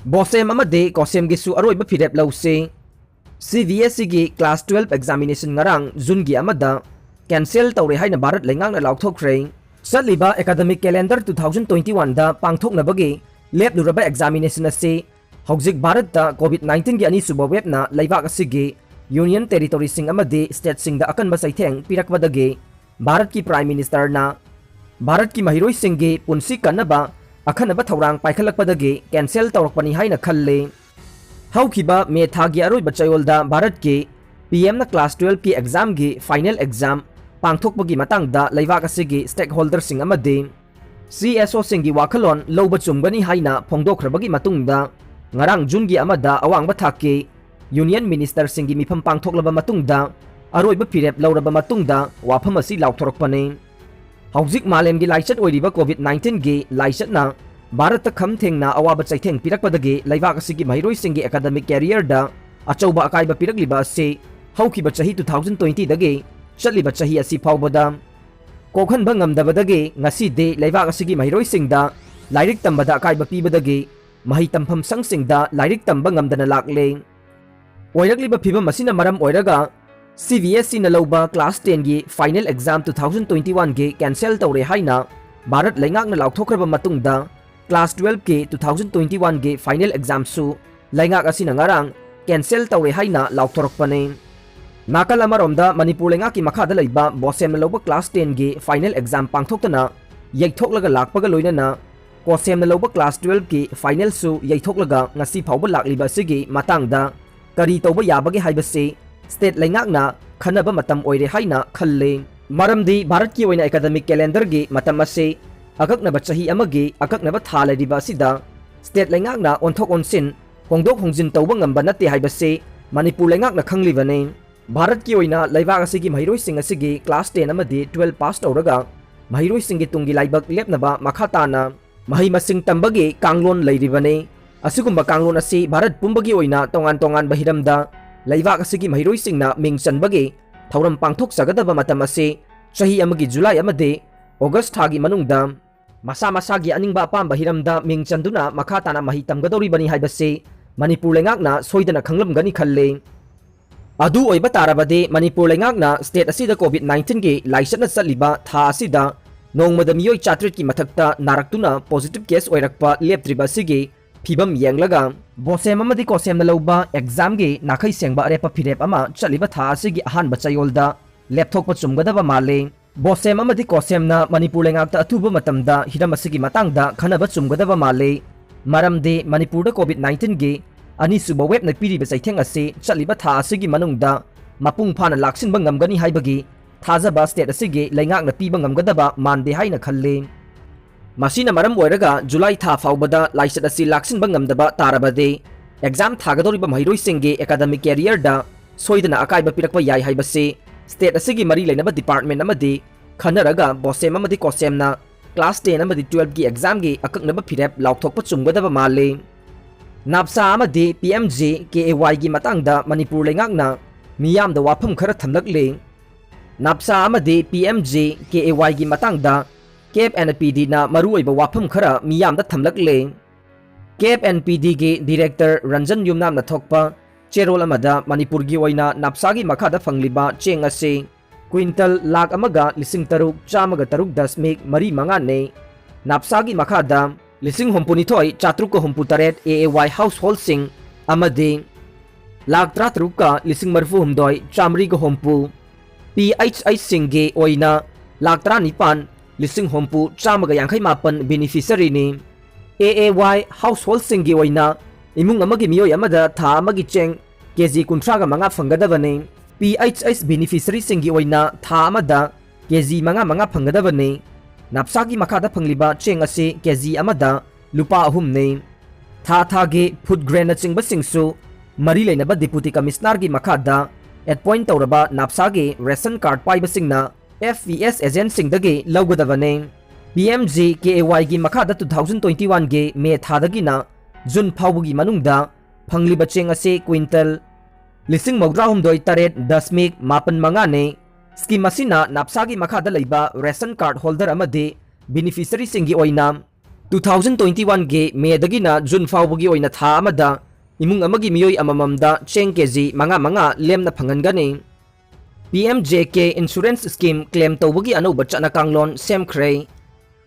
ꯕꯣꯁꯦꯝ ꯑꯃꯗꯤ ꯀꯣꯁꯦꯝꯒꯤꯁꯨ ꯑꯔꯣꯏꯕ ꯐꯤꯔꯦꯞ ꯂꯧꯁꯤ꯫ CBSEꯒꯤ ꯀ꯭ꯂꯥꯁ 12 ꯑꯦꯛꯖꯥꯃꯤꯅꯦꯁꯟ ꯉꯔꯥꯡ ꯖꯨꯟꯒꯤ ꯑꯃꯗ ꯀꯦꯟꯁꯦꯜ ꯇꯧꯔꯦ ꯍꯥꯏꯅ ꯚꯥꯔꯠ ꯂꯩꯉꯥꯛꯅ ꯂꯥꯎꯊꯣꯛꯈ꯭ꯔꯦ꯫ ꯆꯠꯂꯤꯕ ꯑꯦꯀꯥꯗꯃꯤꯛ ꯀꯦꯂꯦꯟꯗꯔ 2021ꯗ ꯄꯥꯡꯊꯣꯛꯅꯕꯒꯤ ꯂꯦꯞꯂꯨꯔꯕ ꯑꯦꯛꯖꯥꯃꯤꯅꯦꯁꯟ ꯑꯁꯤ ꯍꯧꯖꯤꯛ ꯚꯥꯔꯠꯇ ꯀꯣꯚꯤꯗ-19ꯒꯤ ꯑꯅꯤꯁꯨꯕ ꯋꯦꯕꯅ ꯂꯩꯕꯥꯛ ꯑꯁꯤꯒꯤ ꯌꯨꯅꯤꯌꯟ ꯇꯦꯔꯤꯇꯣꯔꯤꯁꯤꯡ ꯑꯃꯗꯤ ꯁ꯭ꯇꯦꯠꯁꯤꯡꯗ ꯑꯀꯟꯕ ꯆꯩꯊꯦꯡ ꯄꯤꯔꯛꯄꯗꯒꯤ ꯚꯥꯔꯠꯀꯤ ꯄ꯭ꯔꯥꯏꯝ ꯃꯤꯅꯤꯁꯇꯔꯅ ꯚꯥꯔꯠꯀꯤ ꯃꯍꯩꯔꯣꯏꯁꯤꯡꯒꯤ ꯄꯨꯟꯁꯤ ꯀꯟꯅꯕ ꯑꯈꯟꯅꯕ ꯊꯧꯔꯥꯡ ꯄꯥꯏꯈꯠꯂꯛꯄꯗꯒꯤ ꯀꯦꯟꯁꯦꯜ ꯇꯧꯔꯛꯄꯅꯤ ꯍꯥꯏꯅ ꯈꯜꯂꯤ꯫ ꯍꯧꯈꯤꯕ ꯃꯦ ꯊꯥꯒꯤ ꯑꯔꯣꯏꯕ ꯆꯌꯣꯜꯗ ꯚꯥꯔꯠꯀꯤ PMꯅ ꯀ꯭ꯂꯥꯁ 12ꯀꯤ ꯑꯦꯛꯖꯥꯝꯒꯤ ꯐꯥꯏꯅꯦꯜ ꯑꯦꯛꯖꯥꯝ ꯄꯥꯡꯊꯣꯛꯄꯒꯤ ꯃꯇꯥꯡꯗ ꯂꯩꯕꯥꯛ ꯑꯁꯤꯒꯤ ꯁ꯭ꯇꯦꯛꯍꯣꯜꯗꯔꯁꯤꯡ ꯑꯃꯗꯤ CSOꯁꯤꯡꯒꯤ ꯋꯥꯈꯜꯂꯣꯟ ꯂꯧꯕ ꯆꯨꯝꯒꯅꯤ ꯍꯥꯏꯅ ꯐꯣꯡꯗꯣꯛꯈ꯭ꯔꯕꯒꯤ ꯃꯇꯨꯡꯗ ꯉꯔꯥꯡ ꯖꯨꯟꯒꯤ ꯑꯃꯗ ꯑꯋꯥꯡꯕ ꯊꯥꯛꯀꯤ ꯌꯨꯅꯤꯌꯟ ꯃꯤꯅꯤꯁꯇꯔꯁꯤꯡꯒꯤ ꯃꯤꯐꯝ ꯄꯥꯡꯊꯣꯛꯂꯕ ꯃꯇꯨꯡꯗ ꯑꯔꯣꯏꯕ ꯐꯤꯔꯦꯞ ꯂꯧꯔꯕ ꯃꯇꯨꯡꯗ ꯋꯥꯐꯝ ꯑꯁꯤ ꯂꯥꯎꯊꯣꯔꯛꯄꯅꯤ꯫ ꯍꯧꯖꯤꯛ ꯃꯥꯂꯦꯝꯒꯤ ꯂꯥꯏꯆꯠ ꯑꯣꯏꯔꯤꯕ ꯀꯣꯚꯤꯗ-19ꯒꯤ ꯂꯥꯏꯆꯠꯅ ꯚꯥꯔꯠꯇ ꯈꯝ ꯊꯦꯡꯅ ꯑꯋꯥꯕ ꯆꯩꯊꯦꯡ ꯄꯤꯔꯛꯄꯗꯒꯤ ꯂꯩꯕꯥꯛ ꯑꯁꯤꯒꯤ ꯃꯍꯩꯔꯣꯏꯁꯤꯡꯒꯤ ꯑꯦꯀꯥꯗꯃꯤꯛ ꯀꯦꯔꯤꯌꯔꯗ ꯑꯆꯧꯕ ꯑꯀꯥꯏꯕ ꯄꯤꯔꯛꯂꯤꯕ ꯑꯁꯤ ꯍꯧꯈꯤꯕ ꯆꯍꯤ 2020ꯗꯒꯤ ꯆꯠꯂꯤꯕ ꯆꯍꯤ ꯑꯁꯤ ꯐꯥꯎꯕꯗ ꯀꯣꯛꯍꯟꯕ ꯉꯝꯗꯕꯗꯒꯤ ꯉꯁꯤꯗꯤ ꯂꯩꯕꯥꯛ ꯑꯁꯤꯒꯤ ꯃꯍꯩꯔꯣꯏꯁꯤꯡꯗ ꯂꯥꯏꯔꯤꯛ ꯇꯝꯕꯗ ꯑꯀꯥꯏꯕ ꯄꯤꯕꯗꯒꯤ ꯃꯍꯩ ꯇꯝꯐꯝ ꯁꯪꯁꯤꯡꯗ ꯂꯥꯏꯔꯤꯛ ꯇꯝꯕ ꯉꯝꯗꯅ ꯂꯥꯛꯂꯦ꯫ ꯑꯣꯏꯔꯛꯂꯤꯕ ꯐꯤꯚꯝ ꯑꯁꯤꯅꯃꯔꯝ ꯑꯣꯏꯔꯒ CBSEꯅ ꯂꯧꯕ ꯀ꯭ꯂꯥꯁ 10ꯒꯤ ꯐꯥꯏꯅꯦꯜ ꯑꯦꯛꯖꯥꯝ 2021ꯒꯤ ꯀꯦꯟꯁꯦꯜ ꯇꯧꯔꯦ ꯍꯥꯏꯅ ꯚꯥꯔꯠ ꯂꯩꯉꯥꯛꯅ ꯂꯥꯎꯊꯣꯛꯈ꯭ꯔꯕ ꯃꯇꯨꯡꯗ ꯀ꯭ꯂꯥꯁ 12ꯀꯤ 2021ꯒꯤ ꯐꯥꯏꯅꯦꯜ ꯑꯦꯛꯖꯥꯝꯁꯨ ꯂꯩꯉꯥꯛ ꯑꯁꯤꯅ ꯉꯔꯥꯡ ꯀꯦꯟꯁꯦꯜ ꯇꯧꯔꯦ ꯍꯥꯏꯅ ꯂꯥꯎꯊꯣꯔꯛꯄꯅꯤ꯫ ꯅꯥꯀꯜ ꯑꯃꯔꯣꯝꯗ ꯃꯅꯤꯄꯨꯔ ꯂꯩꯉꯥꯛꯀꯤ ꯃꯈꯥꯗ ꯂꯩꯕ ꯕꯣꯁꯦꯝꯅ ꯂꯧꯕ ꯀ꯭ꯂꯥꯁ 10ꯒꯤ ꯐꯥꯏꯅꯦꯜ ꯑꯦꯛꯖꯥꯝ ꯄꯥꯡꯊꯣꯛꯇꯅ ꯌꯩꯊꯣꯛꯂꯒ ꯂꯥꯛꯄꯒ ꯂꯣꯏꯅꯅ ꯀꯣꯁꯦꯝꯅ ꯂꯧꯕ ꯀ꯭ꯂꯥꯁ 12ꯒꯤ ꯐꯥꯏꯅꯦꯜꯁꯨ ꯌꯩꯊꯣꯛꯂꯒ ꯉꯁꯤ ꯐꯥꯎꯕ ꯂꯥꯛꯂꯤꯕ ꯑꯁꯤꯒꯤ ꯃꯇꯥꯡꯗ ꯀꯔꯤ ꯇꯧꯕ ꯌꯥꯕꯒꯦ ꯍꯥꯏꯕꯁꯤ ꯁ꯭ꯇꯦꯠ ꯂꯩꯉꯥꯛꯅ ꯈꯟꯅꯕ ꯃꯇꯝ ꯑꯣꯏꯔꯦ ꯍꯥꯏꯅ ꯈꯜꯂꯤ꯫ ꯃꯔꯝꯗꯤ ꯚꯥꯔꯠꯀꯤ ꯑꯣꯏꯅ ꯑꯦꯀꯥꯗꯃꯤꯛ ꯀꯦꯂꯦꯟꯗꯔꯒꯤ ꯃꯇꯝ ꯑꯁꯤ ꯑꯀꯛꯅꯕ ꯆꯍꯤ ꯑꯃꯒꯤ ꯑꯀꯛꯅꯕ ꯊꯥ ꯂꯩꯔꯤꯕ ꯑꯁꯤꯗ ꯁ꯭ꯇꯦꯠ ꯂꯩꯉꯥꯛꯅ ꯑꯣꯟꯊꯣꯛ ꯑꯣꯟꯁꯤꯟ ꯍꯣꯡꯗꯣꯛ ꯍꯣꯡꯖꯤन ꯇꯧꯕ ꯉꯝꯕ ꯅꯠꯇꯦ ꯍꯥꯏꯕꯁꯤ ꯃꯅꯤꯄꯨꯔ ꯂꯩꯉꯥꯛꯅ ꯈꯪꯂꯤꯕꯅꯤ꯫ ꯚꯥꯔꯠꯀꯤ ꯑꯣꯏꯅ ꯂꯩꯕꯥꯛ ꯑꯁꯤꯒꯤ ꯃꯍꯩꯔꯣꯏꯁꯤꯡ ꯑꯁꯤꯒꯤ ꯀ꯭ꯂꯥꯁ 10 ꯑꯃꯗꯤ 12 ꯄꯥꯁ ꯇꯧꯔꯒ ꯃꯍꯩꯔꯣꯏꯁꯤꯡꯒꯤ ꯇꯨꯡꯒꯤ ꯂꯥꯏꯕꯛ ꯂꯦꯞꯅꯕ ꯃꯈꯥ ꯇꯥꯅ ꯃꯍꯩ ꯃꯁꯤꯡ ꯇꯝꯕꯒꯤ ꯀꯥꯡꯂꯣꯟ ꯂꯩꯔꯤꯕꯅꯤ꯫ ꯑꯁꯤꯒꯨꯝꯕ ꯀꯥꯡꯂꯣꯟ ꯑꯁꯤ ꯚꯥꯔꯠ ꯄꯨꯝꯕꯒꯤ ꯑꯣꯏꯅ ꯇꯣꯉꯥꯟ ꯇꯣꯉꯥꯟꯕ ꯍꯤꯔꯝꯗ ꯂꯩꯕꯥꯛ ꯑꯁꯤꯒꯤ ꯃꯍꯩꯔꯣꯏꯁꯤꯡꯅ ꯃꯤꯡ ꯆꯟꯕꯒꯤ ꯊꯧꯔꯝ ꯄꯥꯡꯊꯣꯛꯆꯒꯗꯕ ꯃꯇꯝ ꯑꯁꯤ ꯆꯍꯤ ꯑꯃꯒꯤ ꯖꯨꯂꯥꯏ ꯑꯃꯗꯤ ꯑꯣꯒꯁꯠ ꯊꯥꯒꯤ ꯃꯅꯨꯡꯗ ꯃꯁꯥ ꯃꯁꯥꯒꯤ ꯑꯅꯤꯡꯕ ꯑꯄꯥꯝꯕ ꯍꯤꯔꯝꯗ ꯃꯤꯡ ꯆꯟꯗꯨꯅ ꯃꯈꯥ ꯇꯥꯅ ꯃꯍꯩ ꯇꯝꯒꯗꯧꯔꯤꯕꯅꯤ ꯍꯥꯏꯕꯁꯤ ꯃꯅꯤꯄꯨꯔ ꯂꯩꯉꯥꯛꯅ ꯁꯣꯏꯗꯅ ꯈꯪꯂꯝꯒꯅꯤ ꯈꯜꯂꯤ꯫ ꯑꯗꯨ ꯑꯣꯏꯕ ꯇꯥꯔꯕꯗꯤ ꯃꯅꯤꯄꯨꯔ ꯂꯩꯉꯥꯛꯅ ꯁ꯭ꯇꯦꯠ ꯑꯁꯤꯗ ꯀꯣꯚꯤꯗ-19ꯒꯤ ꯂꯥꯏꯆꯠꯅ ꯆꯠꯂꯤꯕ ꯊꯥ ꯑꯁꯤꯗ ꯅꯣꯡꯃꯗ ꯃꯤꯑꯣꯏ 700ꯀꯤ ꯃꯊꯛꯇ ꯅꯥꯔꯛꯇꯨꯅ ꯄꯣꯖꯤꯇꯤꯚ ꯀꯦꯁ ꯑꯣꯏꯔꯛꯄ ꯂꯦꯞꯇ꯭ꯔꯤꯕ ꯑꯁꯤꯒꯤ ꯐꯤꯚꯝ ꯌꯦꯡꯂꯒ ꯕꯣꯁꯦꯝ ꯑꯃꯗꯤ ꯀꯣꯁꯦꯝꯅ ꯂꯧꯕ ꯑꯦꯛꯖꯥꯝꯒꯤ ꯅꯥꯈꯩ ꯁꯦꯡꯕ ꯑꯔꯦꯞꯄ ꯐꯤꯔꯦꯞ ꯑꯃ ꯆꯠꯂꯤꯕ ꯊꯥ ꯑꯁꯤꯒꯤ ꯑꯍꯥꯟꯕ ꯆꯌꯣꯜꯗ ꯂꯦꯞꯊꯣꯛꯄ ꯆꯨꯝꯒꯗꯕ ꯃꯥꯜꯂꯤ꯫ ꯕꯣꯁꯦꯝ ꯑꯃꯗꯤ ꯀꯣꯁꯦꯝꯅ ꯃꯅꯤꯄꯨꯔ ꯂꯩꯉꯥꯛꯇ ꯑꯊꯨꯕ ꯃꯇꯝꯗ ꯍꯤꯔꯝ ꯑꯁꯤꯒꯤ ꯃꯇꯥꯡꯗ ꯈꯟꯅꯕ ꯆꯨꯝꯒꯗꯕ ꯃꯥꯜꯂꯤ꯫ ꯃꯔꯝꯗꯤ ꯃꯅꯤꯄꯨꯔꯗ ꯀꯣꯚꯤꯗ-19ꯒꯤ ꯑꯅꯤꯁꯨꯕ ꯋꯦꯕꯅ ꯄꯤꯔꯤꯕ ꯆꯩꯊꯦꯡ ꯑꯁꯤ ꯆꯠꯂꯤꯕ ꯊꯥ ꯑꯁꯤꯒꯤ ꯃꯅꯨꯡꯗ ꯃꯄꯨꯡ ꯐꯥꯅ ꯂꯥꯛꯁꯤꯟꯕ ꯉꯝꯒꯅꯤ ꯍꯥꯏꯕꯒꯤ ꯊꯥꯖꯕ ꯁ꯭ꯇꯦꯠ ꯑꯁꯤꯒꯤ ꯂꯩꯉꯥꯛꯅ ꯄꯤꯕ ꯉꯝꯒꯗꯕ ꯃꯥꯟꯗꯦ ꯍꯥꯏꯅ ꯈꯜꯂꯤ꯫ ꯃꯁꯤꯅ ꯃꯔꯝ ꯑꯣꯏꯔꯒ ꯖꯨꯂꯥꯏ ꯊꯥ ꯐꯥꯎꯕꯗ ꯂꯥꯏꯆꯠ ꯑꯁꯤ ꯂꯥꯛꯁꯤꯟꯕ ꯉꯝꯗꯕ ꯇꯥꯔꯕꯗꯤ ꯑꯦꯛꯖꯥꯝ ꯊꯥꯒꯗꯧꯔꯤꯕ ꯃꯍꯩꯔꯣꯏꯁꯤꯡꯒꯤ ꯑꯦꯀꯥꯗꯃꯤꯛ ꯀꯦꯔꯤꯌꯔꯗ ꯁꯣꯏꯗꯅ ꯑꯀꯥꯏꯕ ꯄꯤꯔꯛꯄ ꯌꯥꯏ ꯍꯥꯏꯕꯁꯤ ꯁ꯭ꯇꯦꯠ ꯑꯁꯤꯒꯤ ꯃꯔꯤ ꯂꯩꯅꯕ ꯗꯤꯄꯥꯔꯠꯃꯦꯟ ꯑꯃꯗꯤ ꯈꯟꯅꯔꯒ ꯕꯣꯁꯦꯝ ꯑꯃꯗꯤ ꯀꯣꯁꯦꯝꯅ ꯀ꯭ꯂꯥꯁ 10 ꯑꯃꯗꯤ 12ꯒꯤ ꯑꯦꯛꯖꯥꯝꯒꯤ ꯑꯀꯛꯅꯕ ꯐꯤꯔꯦꯞ ꯂꯥꯎꯊꯣꯛꯄ ꯆꯨꯝꯒꯗꯕ ꯃꯥꯜꯂꯤ꯫ ꯅꯥꯞꯁꯥ ꯑꯃꯗꯤ PMG/KAYꯒꯤ ꯃꯇꯥꯡꯗ ꯃꯅꯤꯄꯨꯔ ꯂꯩꯉꯥꯛꯅ ꯃꯤꯌꯥꯝꯗ ꯋꯥꯐꯝ ꯈꯔ ꯊꯝꯂꯛꯂꯤ꯫ ꯅꯥꯞꯁꯥ ꯑꯃꯗꯤ PMG/KAYꯒꯤ ꯃꯇꯥꯡꯗ CAPNPDꯅ ꯃꯔꯨꯑꯣꯏꯕ ꯋꯥꯐꯝ ꯈꯔ ꯃꯤꯌꯥꯝꯗ ꯊꯝꯂꯛꯂꯤ꯫ CAPNPDꯒꯤ ꯗꯤꯔꯦꯛꯇꯔ ꯔꯟꯖꯟ ꯌꯨꯝꯅꯥꯝꯅ ꯊꯣꯛꯄ ꯆꯦꯔꯣꯜ ꯑꯃꯗ ꯃꯅꯤꯄꯨꯔꯒꯤ ꯑꯣꯏꯅ ꯅꯥꯞꯁꯥꯒꯤ ꯃꯈꯥꯗ ꯐꯪꯂꯤꯕ ꯆꯦꯡ ꯑꯁꯤ ꯀ꯭ꯋꯤꯟꯇꯜ 1,03,635.35ꯅꯤ꯫ ꯅꯥꯞꯁꯥꯒꯤ ꯃꯈꯥꯗ 62,768 AAY ꯍꯥꯎꯁꯍꯣꯜꯁꯤꯡ ꯑꯃꯗꯤ 13,39,390 PHHꯁꯤꯡꯒꯤ ꯑꯣꯏꯅ 19,90,158 ꯕꯦꯅꯤꯐꯤꯁꯔꯤꯅꯤ꯫ AAY ꯍꯥꯎꯁꯍꯣꯜꯁꯤꯡꯒꯤ ꯑꯣꯏꯅ ꯏꯃꯨꯡ ꯑꯃꯒꯤ ꯃꯤꯑꯣꯏ ꯑꯃꯗ ꯊꯥ ꯑꯃꯒꯤ ꯆꯦꯡ KG 35 ꯐꯪꯒꯗꯕꯅꯤ꯫ PHH ꯕꯦꯅꯤꯐꯤꯁꯔꯤꯁꯤꯡꯒꯤ ꯑꯣꯏꯅ ꯊꯥ ꯑꯃꯗ KG 5 ꯐꯪꯒꯗꯕꯅꯤ꯫ ꯅꯥꯞꯁꯥꯒꯤ ꯃꯈꯥꯗ ꯐꯪꯂꯤꯕ ꯆꯦꯡ ꯑꯁꯤ KG ꯑꯃꯗ ꯂꯨꯄꯥ 3ꯅꯤ꯫ ꯊꯥ ꯊꯥꯒꯤ ꯐꯨꯗ ꯒ꯭ꯔꯦꯟꯅꯆꯤꯡꯕꯁꯤꯡꯁꯨ ꯃꯔꯤ ꯂꯩꯅꯕ ꯗꯤꯄꯨꯇꯤ ꯀꯃꯤꯁꯅꯔꯒꯤ ꯃꯈꯥꯗ ꯑꯦꯄꯣꯏꯟꯠ ꯇꯧꯔꯕ ꯅꯥꯞꯁꯥꯒꯤ ꯔꯦꯁꯟ ꯀꯥꯔꯗ ꯄꯥꯏꯕꯁꯤꯡꯅ FPS ꯑꯦꯖꯦꯟꯠꯁꯤꯡꯗꯒꯤ ꯂꯧꯒꯗꯕꯅꯤ꯫ PMG/KAYꯒꯤ ꯃꯈꯥꯗ 2021ꯒꯤ ꯃꯦ ꯊꯥꯗꯒꯤꯅ ꯖꯨꯟ ꯐꯥꯎꯕꯒꯤ ꯃꯅꯨꯡꯗ ꯐꯪꯂꯤꯕ ꯆꯦꯡ ꯑꯁꯤ ꯀ꯭ꯋꯤꯟꯇꯜ 98.85ꯅꯤ꯫ ꯁ꯭ꯀꯤꯝ ꯑꯁꯤꯅ ꯅꯥꯞꯁꯥꯒꯤ ꯃꯈꯥꯗ ꯂꯩꯕ ꯔꯦꯁꯟ ꯀꯥꯔꯗ ꯍꯣꯜꯗꯔ ꯑꯃꯗꯤ ꯕꯦꯅꯤꯐꯤꯁꯔꯤꯁꯤꯡꯒꯤ ꯑꯣꯏꯅ 2021 गे मे दगिना जुन फाउबगी ओइना था अमदा इमुंग अमगी मियोई अमममदा चेंग केजी मंगा लेमना फंगनगनी PMJK इंश्योरेंस स्कीम क्लेम तौबगी अनौब चना कांगलोन सेमख्रे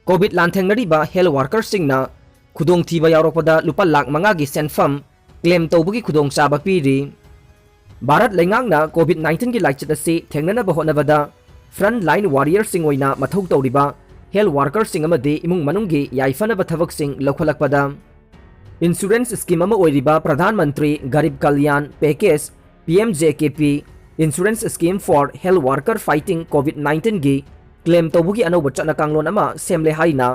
कोविड लांथेंगरीबा हेल्थ वर्कर सिंगना खुदोंग थीबा यावरपदा लुपा लाख मंगागी सेनफम क्लेम तौबगी खुदोंग चाबा पीरी भारत लेंगांगना कोविड-19 की लाइचत असी थेंगनबा होनबदा फ्रंट लाइन वॉरियर सिंग ओइना मथौ तौरिबा हेल्थ वर्कर सिंग अमदि इमुंग मनुंगी याइफनबा थबक सिंग लौखलकपदा इंश्योरेंस स्कीम अमा ओइरिबा प्रधानमंत्री गरीब Kalyan package PMJKP insurance scheme for health worker fighting कोविड-19 की क्लेम तौबगी अनौब चना कांगलोन अमा सेमले हाइना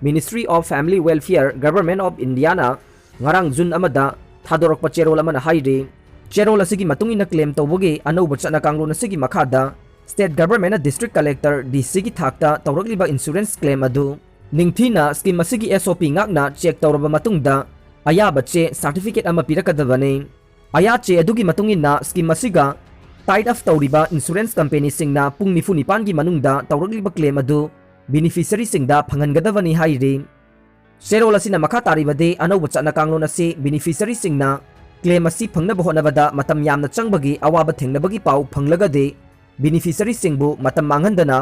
ministry of family welfare government of इंडियाना ngarang jun amada thadorokpa cherol amana hairi cherol asigi matungi na claim tawbogi anouba chana kanglon asigi makhada state government na district collector DC gi thakta tawrakliba insurance claim adu ningthina scheme asigi SOP ngakna check tawraba matungda ayaba che certificate ama pirakadabane aya che adugi matungi na scheme asiga tied up tawriba insurance company singna pung nifu nipan gi manungda tawrakliba claim adu beneficiary singda phangangadabani hairi Serol asina makha taribade anouba chana kanglon asi beneficiary singna claim asi phangnaba honabada matam yamna changbagi awaba thengnabagi pau phanglagade beneficiary singbu matam manghandana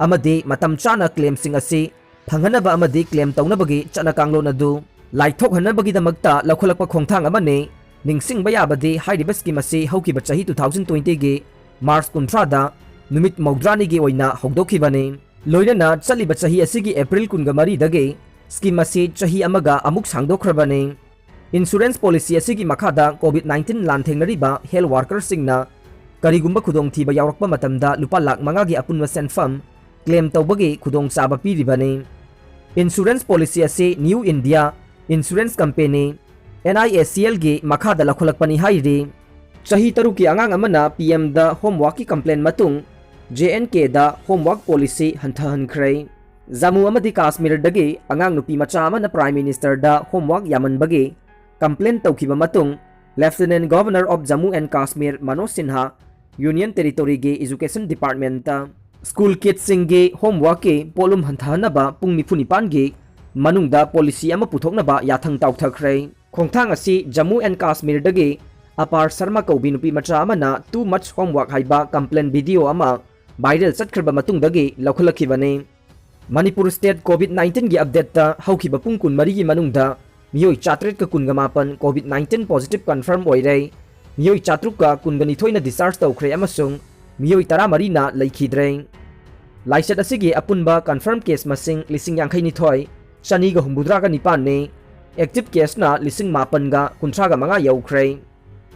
amade matam chana claim sing asi phanghanaba amade claim tawnabagi chana kanglon adu laithok hanabagi damakta lakhulakpa khongthang amane ningsingba yabade hairiba scheme asi haukiba chahi 2020 ge March 13 da numit maudrani ge oina hogdokhibane loirana chaliba chahi asigi April 13 dage scheme असी चही अमगा अमुक सांगदोख्रबने insurance policy असिगी मखादा कोविड-19 लांथेंगरीबा health worker सिंगना करिगुंबा खुदोंग थीबा यावरकपा मतमदा लुपा लाख मंगागी अपुनवा सेनफम क्लेम तौबगी खुदोंग चाबा पीरिबने इंश्योरेंस पॉलिसी असी new India insurance company NIACL गी मखादा लखोलकपनी हाइरी चही तरुकी अंगांग अमना PM दा होमवर्क की कंप्लेन मतुंग JNK दा होमवर्क पॉलिसी हंथहनख्रे Jammu amadi Kashmir dagi angang nupi macha amana Prime Minister da homework yamanbagi complaint tawkhiba matung Lieutenant Governor of Jammu and Kashmir Manoj Sinha Union Territory ge Education Department ta school kids sing ge homework ke polum hanthanaba pung nifuni pan ge manungda policy ama puthoknaba yathang tawthakhrei khongthang asi Jammu and Kashmir dagi Apar Sharma Kaubi nupi macha amana too much homework haiba complaint video ama viral chatkhirba matung dagi laukhalakhibane Manipur State COVID-19 की update ता हौखिबा पुंग कुन मरी की मनुंगदा मियोई 4 का कुन गमापन COVID-19 positive confirm ओइरे मियोई 4 का कुन गनिथोइ ना डिस्चार्ज तौख्रे अमसुंग मियोई 13 ना लैखिद्रे लाइसेट असिगी अपुनबा कंफर्म केस मसिंग लिसिंग यांखै निथोइ चनी गा हुंबुद्रा का निपान ने एक्टिव केस ना लिसिंग मापन गा कुंथ्रा गा मंगा यौख्रे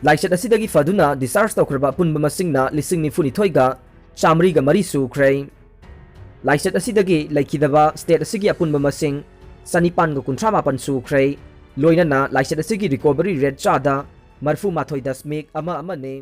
लाइसेट असिदगी फदुना डिस्चार्ज तौख्रबा अपुनबा मसिंग ना लिसिंग निफु निथोइ गा चामरी गा मरी सुख्रे लाइसेट असिदगी लैखिदबा स्टेट असिगी अपुनबा मसिंग सनिपान गा कुंथ्रा मापन सुख्रे लोइनना लाइसेट असिगी रिकवरी रेट चादा 34.8% अमा अमने